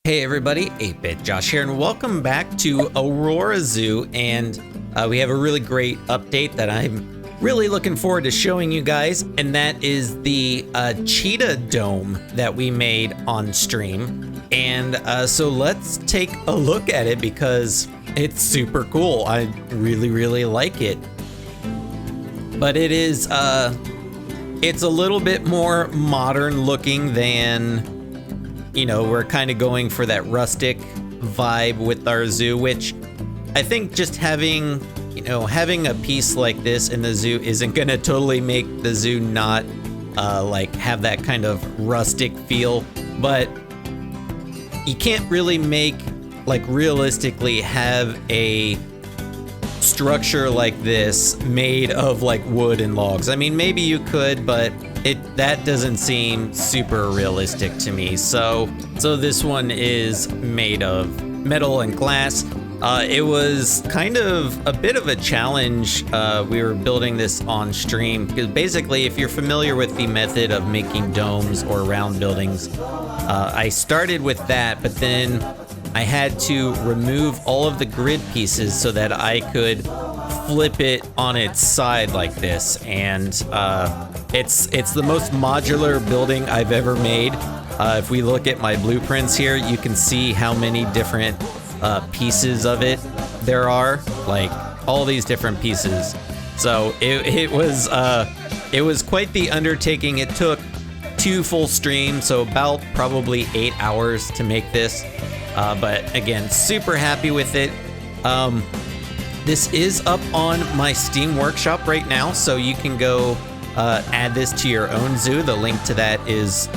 Hey everybody, 8-Bit Josh here, and welcome back to Aurora Zoo. And we have a really great update that I'm really looking forward to showing you guys, and that is the cheetah dome that we made on stream. And so let's take a look at it because it's super cool. I really like it. But it is it's a little bit more modern looking than, you know, we're kind of going for that rustic vibe with our zoo, which I think just having a piece like this in the zoo isn't gonna totally make the zoo not like have that kind of rustic feel. But you can't really make, like, realistically have a structure like this made of like wood and logs. I mean, maybe you could, but that doesn't seem super realistic to me. So this one is made of metal and glass. It was kind of a bit of a challenge. We were building this on stream because basically, if you're familiar with the method of making domes or round buildings, I started with that, but then I had to remove all of the grid pieces so that I could flip it on its side like this. And it's the most modular building I've ever made. If we look at my blueprints here, you can see how many different pieces of it there are, like all these different pieces. So it was quite the undertaking. It took 2 full streams, so about probably 8 hours to make this. But again, super happy with it. This is up on my Steam Workshop right now, so you can go add this to your own zoo. The link to that is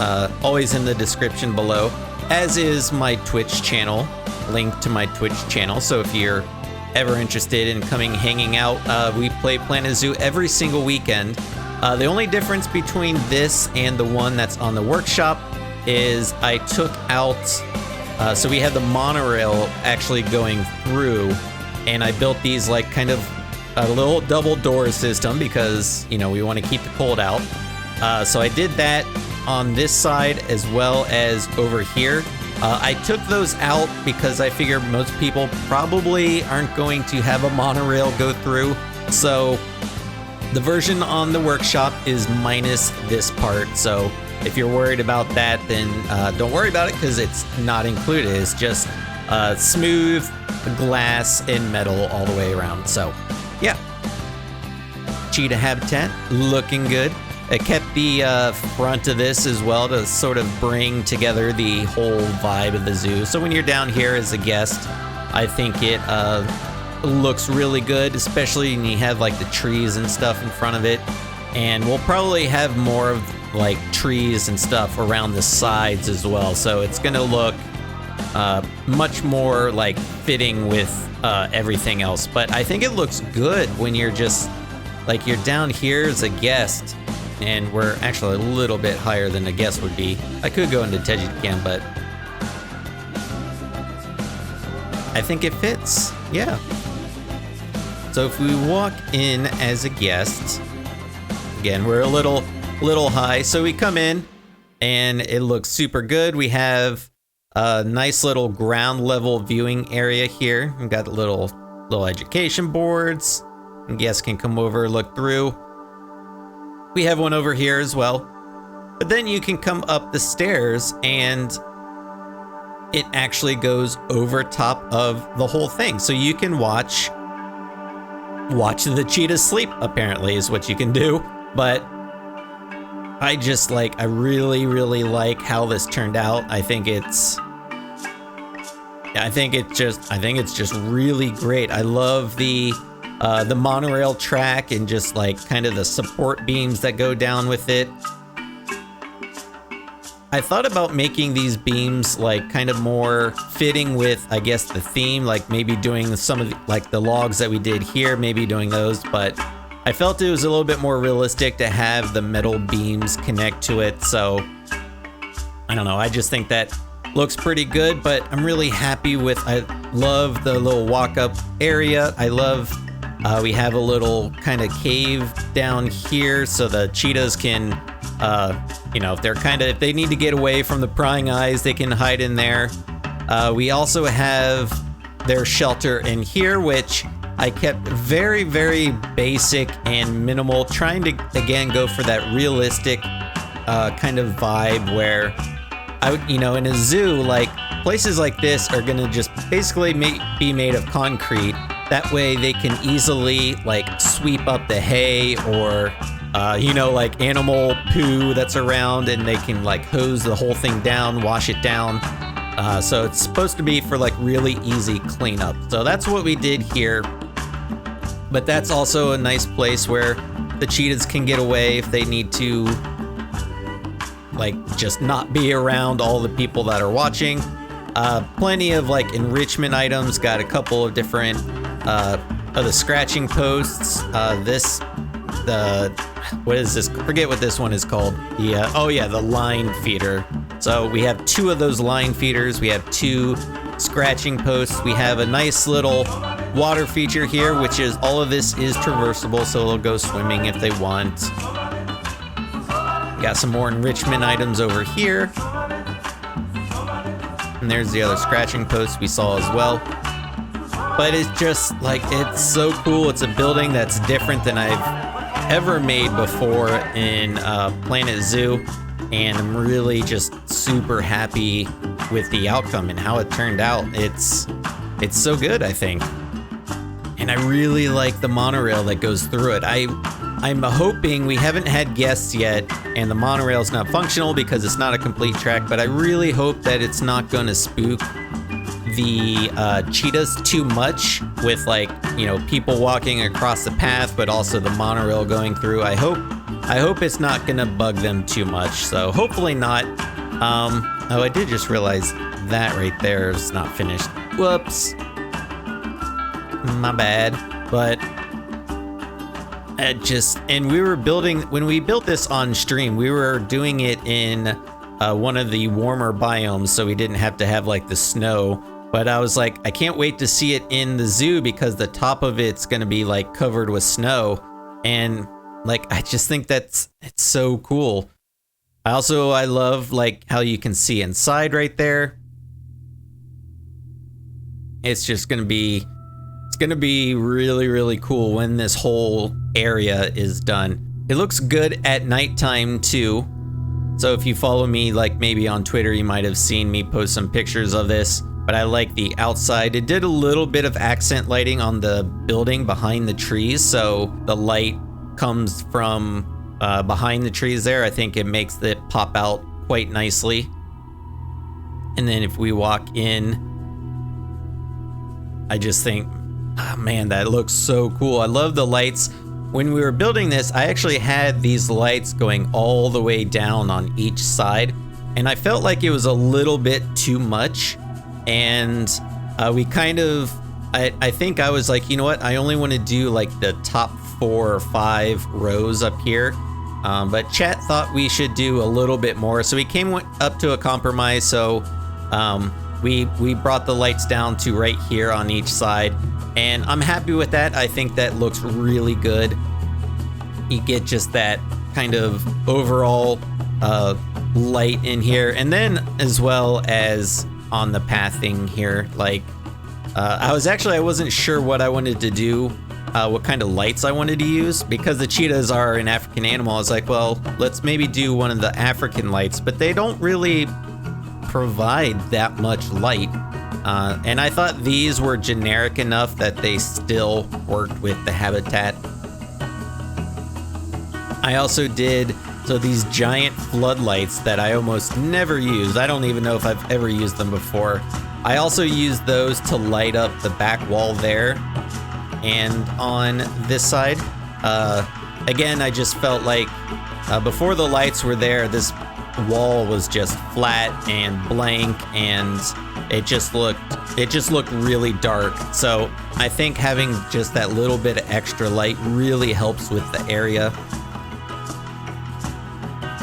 always in the description below, as is my Twitch channel, link to my Twitch channel. So if you're ever interested in hanging out, we play Planet Zoo every single weekend. The only difference between this and the one that's on the workshop is I took out, so we had the monorail actually going through, and I built these like kind of a little double door system because, you know, we want to keep the cold out. So I did that on this side as well as over here. I took those out because I figure most people probably aren't going to have a monorail go through. So the version on the workshop is minus this part. So if you're worried about that, then don't worry about it because it's not included. It's just smooth glass and metal all the way around. So yeah, cheetah habitat looking good. I kept the front of this as well to sort of bring together the whole vibe of the zoo. So when you're down here as a guest, I think it looks really good, especially when you have like the trees and stuff in front of it. And we'll probably have more of like trees and stuff around the sides as well. So it's gonna look much more like fitting with everything else. But I think it looks good when you're just like, you're down here as a guest, and we're actually a little bit higher than a guest would be. I could go into Tycoon, but I think it fits. Yeah. So if we walk in as a guest, again, we're a little high. So we come in and it looks super good. We have a nice little ground level viewing area here. We've got little education boards, and guests can come over, look through. We have one over here as well. But then you can come up the stairs and it actually goes over top of the whole thing. So you can watch the cheetahs sleep, apparently, is what you can do. But I really like how this turned out. I think it's just really great. I love the monorail track and just like kind of the support beams that go down with it. I thought about making these beams like kind of more fitting with, I guess, the theme, like maybe doing some of the logs that we did here, maybe doing those, but I felt it was a little bit more realistic to have the metal beams connect to it. So I don't know, I just think that looks pretty good. But I'm really happy with, I love the little walk-up area. I love we have a little kind of cave down here so the cheetahs can you know, if they need to get away from the prying eyes, they can hide in there. We also have their shelter in here, which I kept very, very basic and minimal, trying to, again, go for that realistic kind of vibe where in a zoo, like places like this are gonna just basically be made of concrete. That way they can easily like sweep up the hay or like animal poo that's around, and they can like hose the whole thing down, wash it down. So it's supposed to be for like really easy cleanup. So that's what we did here. But that's also a nice place where the cheetahs can get away if they need to, like, just not be around all the people that are watching. Plenty of like enrichment items. Got a couple of different of the scratching posts. What is this? Forget what this one is called. The line feeder. So we have 2 of those line feeders. We have 2 scratching posts. We have a nice little water feature here, which is all of this is traversable, so they'll go swimming if they want. Got some more enrichment items over here. And there's the other scratching post we saw as well. But it's just like, it's so cool. It's a building that's different than I've ever made before in Planet Zoo. And I'm really just super happy with the outcome and how it turned out. It's so good, I think. And I really like the monorail that goes through it. I'm hoping, we haven't had guests yet, and the monorail's not functional because it's not a complete track, but I really hope that it's not gonna spook the cheetahs too much with people walking across the path, but also the monorail going through. I hope it's not gonna bug them too much, so hopefully not. I did just realize that right there is not finished. Whoops. My bad. But when we built this on stream, we were doing it in one of the warmer biomes, so we didn't have to have like the snow. But I was like, I can't wait to see it in the zoo because the top of it's gonna be like covered with snow. And like, I just think it's so cool. I love like how you can see inside right there. It's gonna be really, really cool when this whole area is done. It looks good at nighttime too. So if you follow me, like maybe on Twitter, you might have seen me post some pictures of this, but I like the outside. It did a little bit of accent lighting on the building behind the trees. So the light comes from behind the trees there. I think it makes it pop out quite nicely. And then if we walk in, I just think, oh man, that looks so cool. I love the lights. When we were building this, I actually had these lights going all the way down on each side, and I felt like it was a little bit too much. And we kind of, I think I was like, you know what? I only want to do like the top 4 or 5 rows up here. But chat thought we should do a little bit more. So we came up to a compromise. So we brought the lights down to right here on each side. And I'm happy with that. I think that looks really good. You get just that kind of overall light in here. And then as well as on the pathing here, like I wasn't sure what I wanted to do, what kind of lights I wanted to use, because the cheetahs are an African animal. I was like, well, let's maybe do one of the African lights, but they don't really provide that much light. And I thought these were generic enough that they still worked with the habitat. I also did these giant floodlights that I almost never use. I don't even know if I've ever used them before. I also used those to light up the back wall there. And on this side, again, I just felt like before the lights were there, this wall was just flat and blank, and it just looked really dark. So I think having just that little bit of extra light really helps with the area.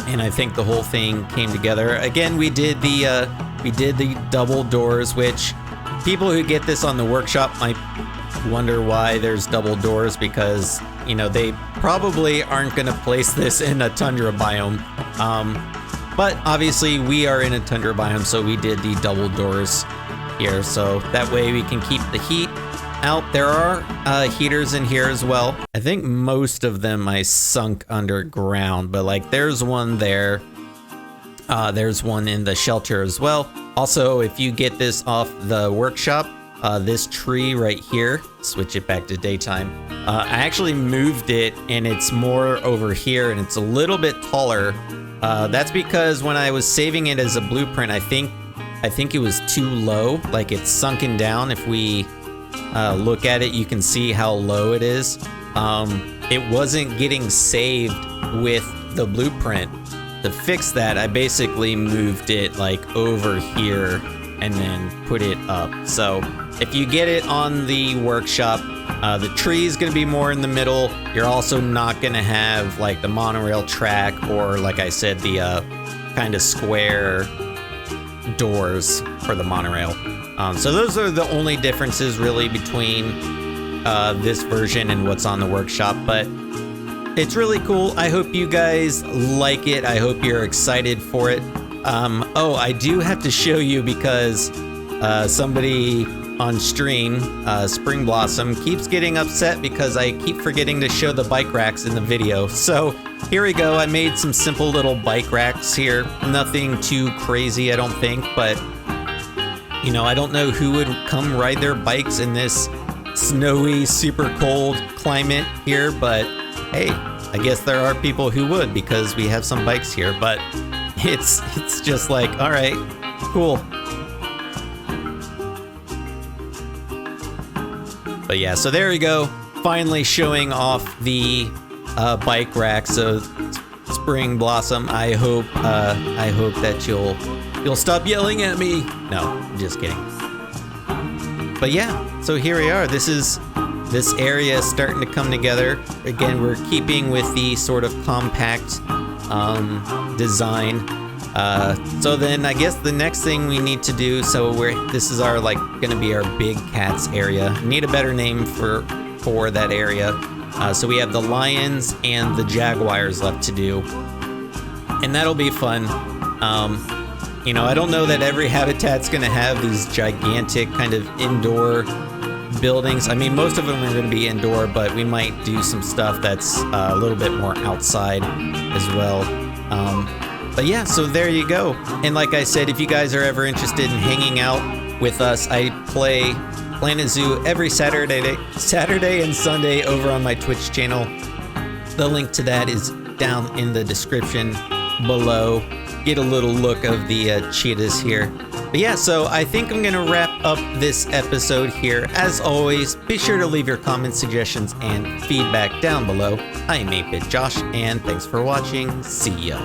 And I think the whole thing came together. Again, we did the double doors, which people who get this on the workshop might wonder why there's double doors, because they probably aren't going to place this in a tundra biome. But obviously we are in a tundra biome, so we did the double doors here, so that way we can keep the heat out. There are heaters in here as well. I think most of them I sunk underground, but like there's one there. There's one in the shelter as well. Also, if you get this off the workshop, this tree right here, switch it back to daytime. I actually moved it and it's more over here and it's a little bit taller. That's because when I was saving it as a blueprint, I think it was too low, like it's sunken down. If we look at it, you can see how low it is. It wasn't getting saved with the blueprint. To fix that, I basically moved it like over here and then put it up. So if you get it on the workshop, the tree is going to be more in the middle. You're also not going to have like the monorail track or, like I said, the kind of square doors for the monorail. So those are the only differences really between this version and what's on the workshop, but it's really cool. I hope you guys like it. I hope you're excited for it. Oh, I do have to show you because somebody on stream, Spring Blossom, keeps getting upset because I keep forgetting to show the bike racks in the video. So here we go. I made some simple little bike racks here. Nothing too crazy, I don't think, but you know, I don't know who would come ride their bikes in this snowy, super cold climate here, but hey, I guess there are people who would because we have some bikes here, but it's just like, all right, cool. But yeah, so there you go. Finally showing off the bike rack. So Spring Blossom, I hope that you'll stop yelling at me. No, I'm just kidding. But yeah, so here we are. This area is starting to come together. Again, we're keeping with the sort of compact design. So then I guess the next thing we need to do, so this is our like gonna be our big cats area. Need a better name for that area. So we have the lions and the jaguars left to do, and that'll be fun. You know, I don't know that every habitat's gonna have these gigantic kind of indoor buildings. I mean, most of them are going to be indoor, but we might do some stuff that's a little bit more outside as well. But yeah, so there you go. And like I said, if you guys are ever interested in hanging out with us, I play Planet Zoo every Saturday and Sunday over on my Twitch channel. The link to that is down in the description below. Get a little look of the cheetahs here. But yeah, so I think I'm gonna wrap up this episode here. As always, be sure to leave your comments, suggestions, and feedback down below. I am 8-Bit Josh, and thanks for watching. See ya.